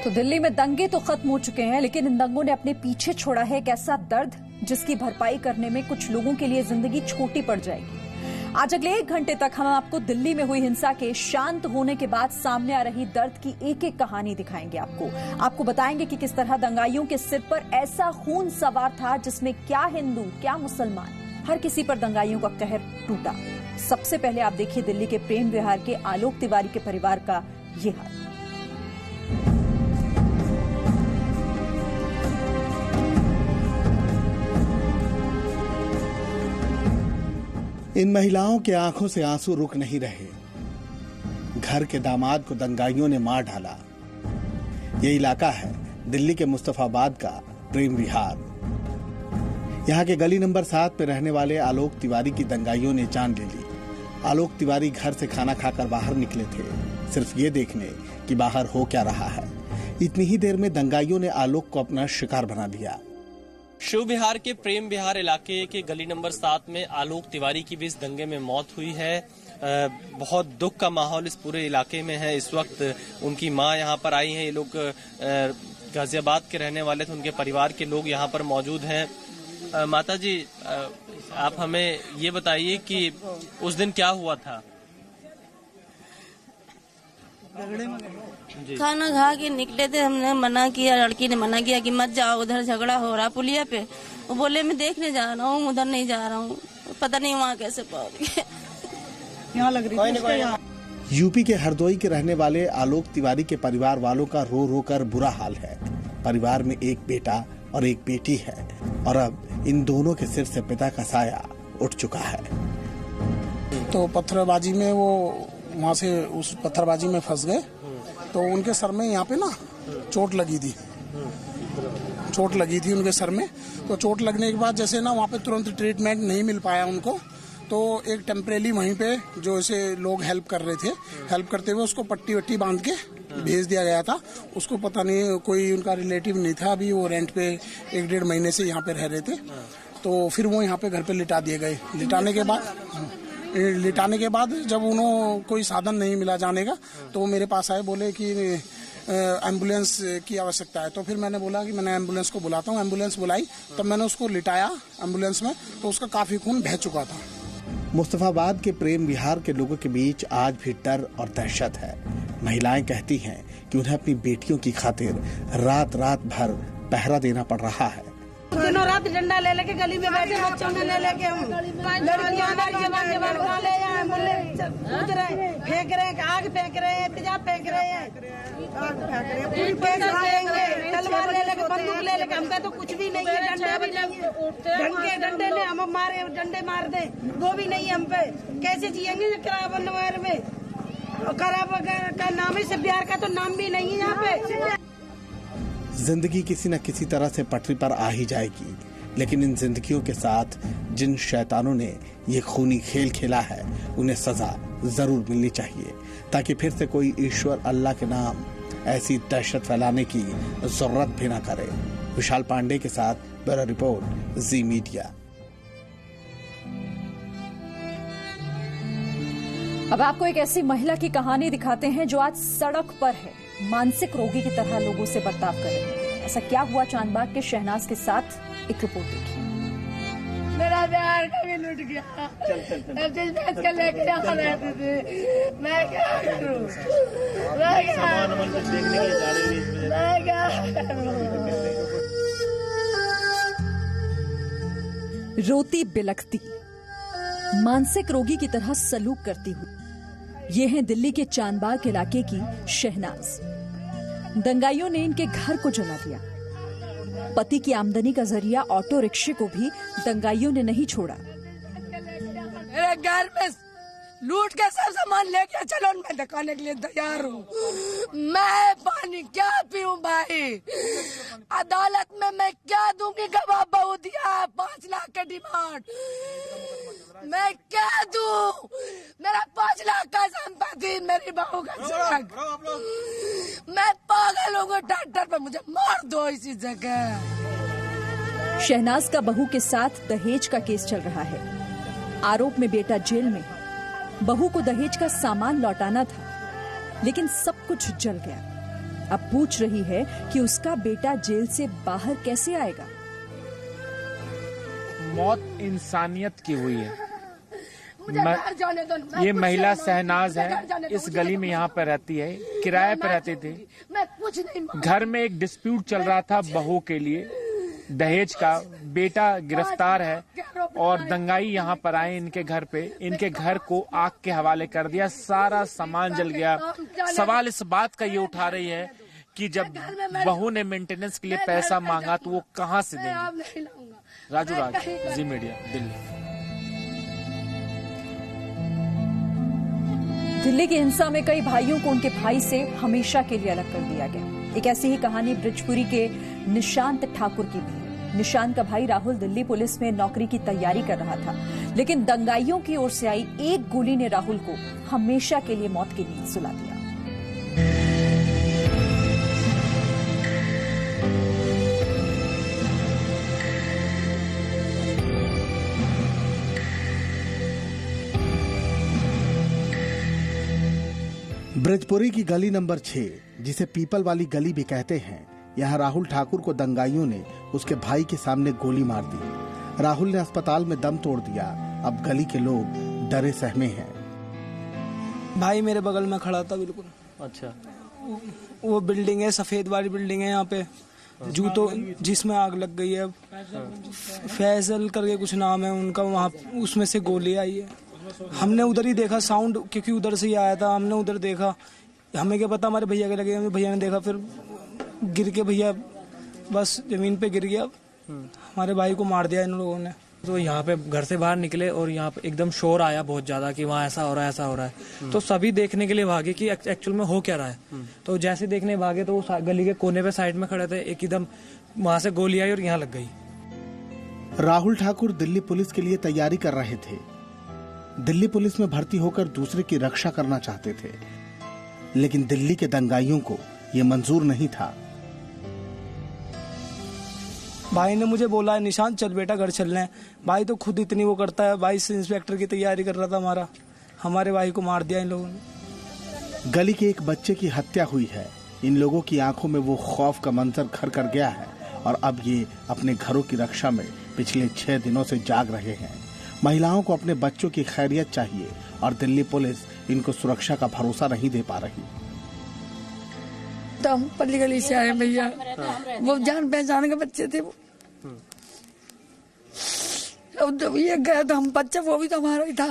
तो दिल्ली में दंगे तो खत्म हो चुके हैं, लेकिन इन दंगों ने अपने पीछे छोड़ा है एक ऐसा दर्द जिसकी भरपाई करने में कुछ लोगों के लिए जिंदगी छोटी पड़ जाएगी। आज अगले 1 घंटे तक हम आपको दिल्ली में हुई हिंसा के शांत होने के बाद सामने आ रही दर्द की एक एक कहानी दिखाएंगे। आपको बताएंगे कि किस तरह दंगाइयों के सिर पर ऐसा खून सवार था जिसमें क्या हिंदू क्या मुसलमान, हर किसी पर दंगाइयों का कहर टूटा। सबसे पहले आप देखिए दिल्ली के प्रेम विहार के आलोक तिवारी के परिवार का ये हाल। इन महिलाओं के आंखों से आंसू रुक नहीं रहे। घर के दामाद को दंगाइयों ने मार डाला। ये इलाका है दिल्ली के मुस्तफाबाद का प्रेम विहार। यहाँ के गली नंबर 7 पे रहने वाले आलोक तिवारी की दंगाइयों ने जान ले ली। आलोक तिवारी घर से खाना खाकर बाहर निकले थे, सिर्फ ये देखने कि बाहर हो क्या रहा है। इतनी ही देर में दंगाइयों ने आलोक को अपना शिकार बना लिया। शिव विहार के प्रेम विहार इलाके के गली नंबर 7 में आलोक तिवारी की भी इस दंगे में मौत हुई है। बहुत दुख का माहौल इस पूरे इलाके में है। इस वक्त उनकी मां यहां पर आई हैं। ये लोग गाजियाबाद के रहने वाले थे, उनके परिवार के लोग यहां पर मौजूद हैं। माता जी, आप हमें ये बताइए कि उस दिन क्या हुआ था? खाना खा के निकले थे, हमने मना किया, लड़की ने मना किया कि मत जाओ, उधर झगड़ा हो रहा पुलिया पे। वो बोले मैं देखने जा रहा हूँ, उधर नहीं जा रहा हूँ। पता नहीं वहाँ कैसे पहुँच गए। यहाँ लग रही थी। यूपी के हरदोई के रहने वाले आलोक तिवारी के परिवार वालों का रो रो कर बुरा हाल है। परिवार में एक बेटा और एक बेटी है और अब इन दोनों के सिर से पिता का साया उठ चुका है। तो पत्थरबाजी में वो वहाँ से उस पत्थरबाजी में फंस गए, तो उनके सर में यहाँ पे ना चोट लगी थी उनके सर में। तो चोट लगने के बाद जैसे ना वहाँ पे तुरंत ट्रीटमेंट नहीं मिल पाया उनको, तो एक टेम्परेरी वहीं पे जो ऐसे लोग हेल्प कर रहे थे, हेल्प करते हुए उसको पट्टी वट्टी बांध के भेज दिया गया था। उसको पता नहीं कोई उनका रिलेटिव नहीं था, अभी वो रेंट पे 1-1.5 महीने से यहाँ पे रह रहे थे। तो फिर वो यहाँ पे घर पे लिटा दिए गए। लिटाने के बाद जब उन्होंने कोई साधन नहीं मिला जाने का, तो वो मेरे पास आए, बोले कि एम्बुलेंस की आवश्यकता है। तो फिर मैंने बोला कि मैंने एम्बुलेंस को बुलाता हूँ। एम्बुलेंस बुलाई, तब मैंने उसको लिटाया एम्बुलेंस में, तो उसका काफी खून बह चुका था। मुस्तफाबाद के प्रेम विहार के लोगों के बीच आज भी डर और दहशत है। महिलाएं कहती हैं कि उन्हें अपनी बेटियों की खातिर रात रात भर पहरा देना पड़ रहा है। दिनों रात डंडा ले लेके गली में बैठे बच्चों ने ले लेके हम लड़कियां जवान वाले कूद रहे, फेंक रहे, आग फेंक रहे हैं, तेजाब फेंक रहे हैं, तलवार ले लेके, बंदूक ले लेके। हमका तो कुछ भी नहीं है, डंडा भी नहीं है। डंडे ने हम मारे, डंडे मार दे वो भी नहीं हम पे। कैसे जिएंगे खराब नवार में? खराब का नाम है बिहार का, तो नाम भी नहीं है यहाँ पे। जिंदगी किसी न किसी तरह से पटरी पर आ ही जाएगी, लेकिन इन जिंदगियों के साथ जिन शैतानों ने ये खूनी खेल खेला है उन्हें सजा जरूर मिलनी चाहिए, ताकि फिर से कोई ईश्वर अल्लाह के नाम ऐसी दहशत फैलाने की जरूरत भी ना करे। विशाल पांडे के साथ ब्यूरो रिपोर्ट, जी मीडिया। अब आपको एक ऐसी महिला की कहानी दिखाते हैं जो आज सड़क पर है, मानसिक रोगी की तरह लोगों से बर्ताव कर रही है। ऐसा क्या हुआ चांदबाग के शहनाज के साथ, एक रिपोर्ट देखिए। मेरा प्यार कभी लुट गया। के लेके यहाँ रहते थे, मैं क्या करूं? रोती बिलखती, मानसिक रोगी की तरह सलूक करती हुई, ये है दिल्ली के चांदबाग इलाके की शहनाज। दंगाइयों ने इनके घर को जला दिया। पति की आमदनी का जरिया ऑटो रिक्शे को भी दंगाइयों ने नहीं छोड़ा। मेरे घर में लूट के सब सामान लेके चलो, मैं दिखाने के लिए तैयार हूँ। मैं पानी क्या पीऊं भाई? अदालत में मैं क्या दूंगी? गवाह बहू दिया 5 लाख का डिमांड, मैं क्या दूं? मेरा 5 लाख का संपत्ति, मेरी बहू का सड़क। मैं पागल हूँ, ट्रैक्टर पे मुझे मार दो इसी जगह। शहनाज का बहू के साथ दहेज का केस चल रहा है। आरोप में बेटा जेल में। बहू को दहेज का सामान लौटाना था, लेकिन सब कुछ जल गया। अब पूछ रही है कि उसका बेटा जेल से बाहर कैसे आएगा। मौत इंसानियत की हुई है। ये महिला शहनाज है, इस गली में यहाँ पर रहती है, किराए पर रहते थे। घर में एक डिस्प्यूट चल रहा था बहू के लिए, दहेज का। बेटा गिरफ्तार है और दंगाई यहाँ पर आए इनके घर पे, इनके घर को आग के हवाले कर दिया, सारा सामान जल गया। सवाल इस बात का ये उठा रही है कि जब बहू ने मेंटेनेंस के लिए पैसा मांगा तो वो कहाँ से देंगे। राजू राज, जी मीडिया, दिल्ली। दिल्ली की हिंसा में कई भाइयों को उनके भाई से हमेशा के लिए अलग कर दिया गया। एक ऐसी ही कहानी ब्रिजपुरी के निशांत ठाकुर की भी है। निशांत का भाई राहुल दिल्ली पुलिस में नौकरी की तैयारी कर रहा था, लेकिन दंगाइयों की ओर से आई एक गोली ने राहुल को हमेशा के लिए मौत की नींद सुला दिया। ब्रजपुरी की गली नंबर 6, जिसे पीपल वाली गली भी कहते हैं, यहाँ राहुल ठाकुर को दंगाइयों ने उसके भाई के सामने गोली मार दी। राहुल ने अस्पताल में दम तोड़ दिया। अब गली के लोग डरे सहमे हैं। भाई मेरे बगल में खड़ा था बिल्कुल। अच्छा, वो बिल्डिंग है, सफेद वाली बिल्डिंग है यहाँ पे, जूतों जिसमें आग लग गई है। फैजल करके कुछ नाम है उनका, वहाँ उसमें से गोली आई है। हमने उधर ही देखा साउंड, क्योंकि उधर से ही आया था। हमने उधर देखा, हमें क्या पता हमारे भैया के लगे। भैया ने देखा, फिर गिर के भैया बस जमीन पे गिर गया। हमारे भाई को मार दिया इन लोगों ने। तो यहाँ पे घर से बाहर निकले और यहाँ पे एकदम शोर आया बहुत ज्यादा कि वहाँ ऐसा हो रहा है, ऐसा हो रहा है। तो सभी देखने के लिए भागे कि एक्चुअल में हो क्या रहा है। तो जैसे देखने भागे तो वो गली के कोने पे साइड में खड़े थे, एकदम वहां से गोली आई और यहाँ लग गई। राहुल ठाकुर दिल्ली पुलिस के लिए तैयारी कर रहे थे। दिल्ली पुलिस में भर्ती होकर दूसरे की रक्षा करना चाहते थे, लेकिन दिल्ली के दंगाइयों को यह मंजूर नहीं था। भाई ने मुझे बोला है, निशांत चल बेटा घर चलना है। भाई तो खुद इतनी वो करता है। भाई से इंस्पेक्टर की तैयारी कर रहा था हमारे भाई को मार दिया इन लोगों ने। गली के एक बच्चे की हत्या हुई है। इन लोगों की आंखों में वो खौफ का मंजर घर कर गया है और अब ये अपने घरों की रक्षा में पिछले 6 दिनों से जाग रहे हैं। महिलाओं को अपने बच्चों की खैरियत चाहिए और दिल्ली पुलिस इनको सुरक्षा का भरोसा नहीं दे पा रही। तो हम पल्ली गली से आए भैया, वो जान पहचान के बच्चे थे। वो अब ये गया तो हम बच्चा, वो भी तो हमारा ही था।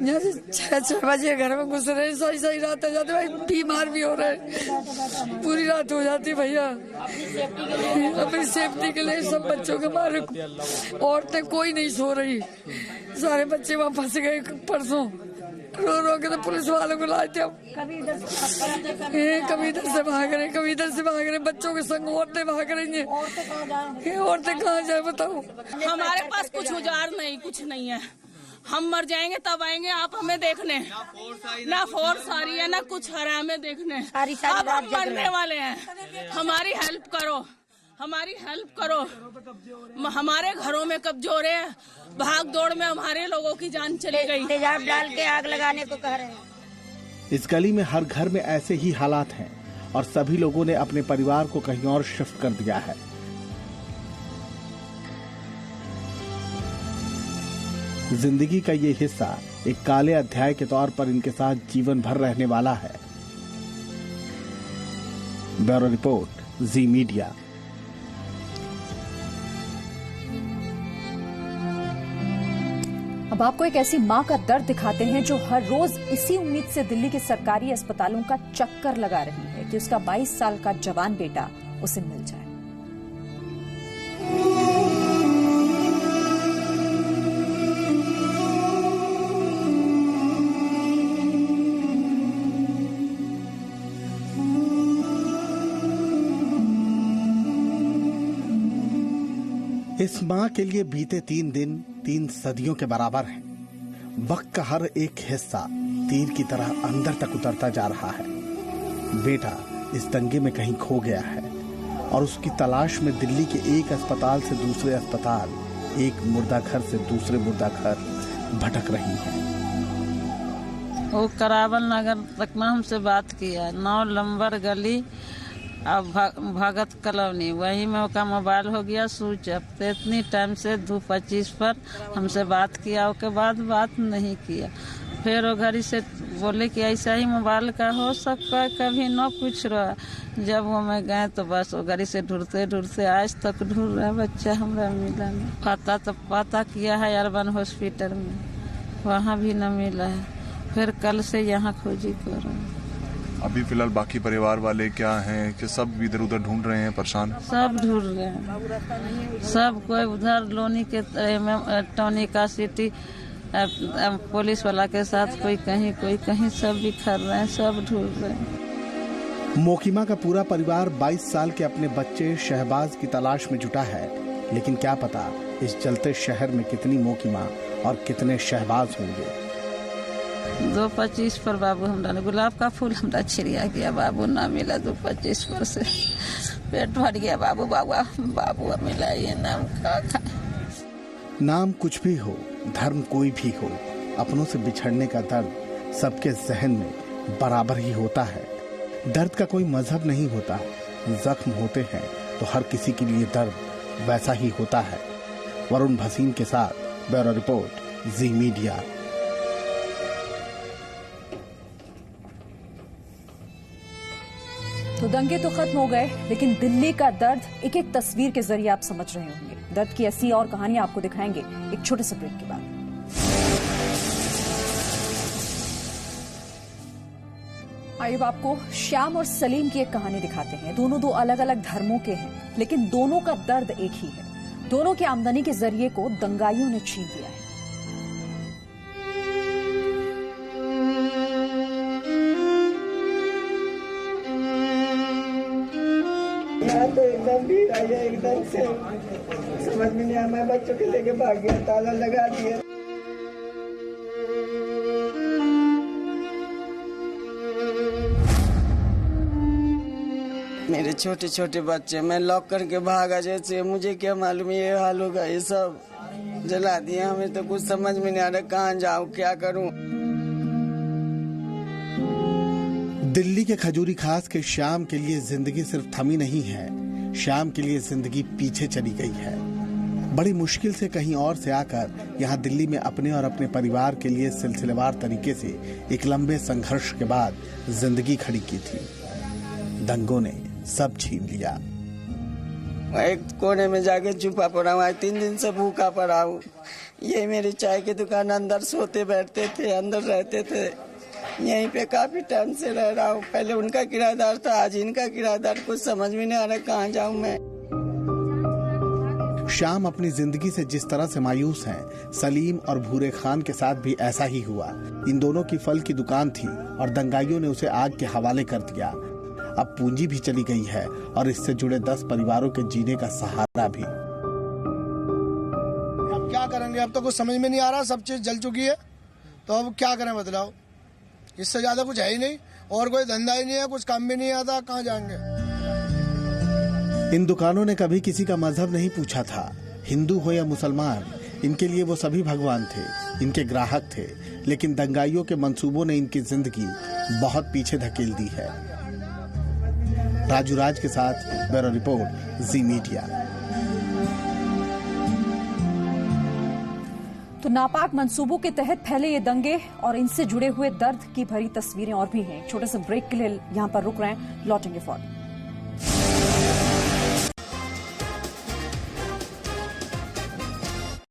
जैसे 6 बजे घर में घुस रहे, सही रात हो जाती, भाई बीमार भी हो रहे, पूरी रात हो जाती भैया। अपनी सेफ्टी के लिए सब बच्चों के बारे, औरतें कोई नहीं सो रही, सारे बच्चे वहाँ फंस गए। परसों रो के तो पुलिस वालों को लाए थे। कभी इधर से भाग रहे, कभी इधर से भाग रहे, बच्चों के संग औरतें भाग रही हैं। औरतें कहाँ जाए बताओ। हमारे पास कुछ औजार नहीं, कुछ नहीं है। हम मर जाएंगे तब आएंगे आप हमें देखने। ना फोर्स आ रही है, ना कुछ आ रहा है हमें देखने। अब हम मरने वाले हैं, हमारी हेल्प करो, हमारी हेल्प करो। हमारे घरों में कब्जे हो रहे हैं, भाग दौड़ में हमारे लोगों की जान चली गई। तेजाब डाल के आग लगाने को कह रहे हैं। इस गली में हर घर में ऐसे ही हालात हैं और सभी लोगों ने अपने परिवार को कहीं और शिफ्ट कर दिया है। जिंदगी का ये हिस्सा एक काले अध्याय के तौर पर इनके साथ जीवन भर रहने वाला है। ब्यूरो रिपोर्ट, जी मीडिया। अब आपको एक ऐसी मां का दर्द दिखाते हैं जो हर रोज इसी उम्मीद से दिल्ली के सरकारी अस्पतालों का चक्कर लगा रही है कि उसका 22 साल का जवान बेटा उसे मिल जाए। इस मां के लिए बीते 3 दिन 3 सदियों के बराबर हैं। वक्त का हर एक हिस्सा तीर की तरह अंदर तक उतरता जा रहा है। बेटा इस दंगे में कहीं खो गया है और उसकी तलाश में दिल्ली के एक अस्पताल से दूसरे अस्पताल, एक मुर्दा घर से दूसरे मुर्दा घर भटक रही है। वो करावल नगर तक में हमसे बात किया, 9 नंबर गली अब भगत कॉलोनी वही में उसका मोबाइल हो गया स्विच ऑफ। तो इतनी टाइम से 2:25 पर हमसे बात किया, उसके बाद बात नहीं किया। फिर वो घड़ी से बोले कि ऐसा ही मोबाइल का हो सकता है, कभी न पूछ रहा। जब वो मैं गए तो बस वो घड़ी से ढूंढते ढूंढते आज तक ढूंढ रहा, बच्चा हमारा मिला नहीं। पता किया है अर्बन हॉस्पिटल में, वहाँ भी न मिला है। फिर कल से यहाँ खोजी कर रहा हूँ। अभी फिलहाल बाकी परिवार वाले क्या हैं कि सब इधर उधर ढूंढ रहे हैं, परेशान? सब ढूंढ रहे हैं, सब कोई उधर लोनी के टोनी का सिटी पुलिस वाला के साथ, कोई कहीं सब बिखर रहे हैं, सब ढूंढ रहे हैं। मोकिमा का पूरा परिवार 22 साल के अपने बच्चे शहबाज की तलाश में जुटा है, लेकिन क्या पता इस जलते शहर में कितनी मोकिमा और कितने शहबाज होंगे। 2:25 पर बाबू हमरा गुलाब का फूल हमरा छिड़िया गया, बाबू ना मिला। 2:25 पर से पेट भर गया, बाबू मिला। ये नाम का नाम कुछ भी हो, धर्म कोई भी हो, अपनों से बिछड़ने का दर्द सबके जहन में बराबर ही होता है। दर्द का कोई मजहब नहीं होता, जख्म होते हैं तो हर किसी के लिए दर्द वैसा ही होता है। वरुण भसीन के साथ ब्यूरो रिपोर्ट, जी मीडिया। तो दंगे तो खत्म हो गए, लेकिन दिल्ली का दर्द एक एक तस्वीर के जरिए आप समझ रहे होंगे। दर्द की ऐसी और कहानियां आपको दिखाएंगे एक छोटे से ब्रेक के बाद। आइए आपको श्याम और सलीम की एक कहानी दिखाते हैं। दोनों दो अलग अलग धर्मों के हैं, लेकिन दोनों का दर्द एक ही है। दोनों की आमदनी के जरिए को दंगाइयों ने छीन लिया है। तो एकदम भीड़ आई है, एकदम से समझ में नहीं आया। मैं बच्चों के लेके भाग गया, ताला लगा दिया। मेरे छोटे छोटे बच्चे, मैं लॉक करके भागा। जैसे मुझे क्या मालूम ये हाल होगा। ये सब जला दिया, हमें तो कुछ समझ में नहीं आ रहा कहाँ जाऊँ, क्या करूँ। दिल्ली के खजूरी खास के श्याम के लिए जिंदगी सिर्फ थमी नहीं है, श्याम के लिए जिंदगी पीछे चली गई है। बड़ी मुश्किल से कहीं और से आकर यहाँ दिल्ली में अपने और अपने परिवार के लिए सिलसिलेवार तरीके से एक लंबे संघर्ष के बाद जिंदगी खड़ी की थी। दंगों ने सब छीन लिया। एक कोने में जाके छुपा पड़ा हूँ, 3 दिन से भूखा पड़ा हूँ। ये मेरी चाय की दुकान, अंदर सोते बैठते थे, अंदर रहते थे। यहीं पे काफी टाइम से रह रहा हूँ। पहले उनका किराएदार था, आज इनका किराएदार। कुछ समझ में नहीं आ रहा कहाँ जाऊँ मैं। श्याम अपनी जिंदगी से जिस तरह से मायूस हैं, सलीम और भूरे खान के साथ भी ऐसा ही हुआ। इन दोनों की फल की दुकान थी और दंगाइयों ने उसे आग के हवाले कर दिया। अब पूंजी भी चली गई है और इससे जुड़े 10 परिवारों के जीने का सहारा भी। अब क्या करेंगे, अब तो कुछ समझ में नहीं आ रहा। सब चीज जल चुकी है, तो अब क्या करें बदलाव। इससे ज्यादा कुछ है ही नहीं, और कोई धंधा ही नहीं है, कुछ काम भी नहीं आता, कहाँ जाएंगे। इन दुकानों ने कभी किसी का मजहब नहीं पूछा था, हिंदू हो या मुसलमान। इनके लिए वो सभी भगवान थे, इनके ग्राहक थे। लेकिन दंगाइयों के मंसूबों ने इनकी जिंदगी बहुत पीछे धकेल दी है। राजू राज के साथ ब्यूरो रिपोर्ट, जी मीडिया। तो नापाक मंसूबों के तहत फैले ये दंगे और इनसे जुड़े हुए दर्द की भरी तस्वीरें और भी हैं। छोटे से ब्रेक के लिए यहां पर रुक रहे हैं, लौटेंगे फौरन।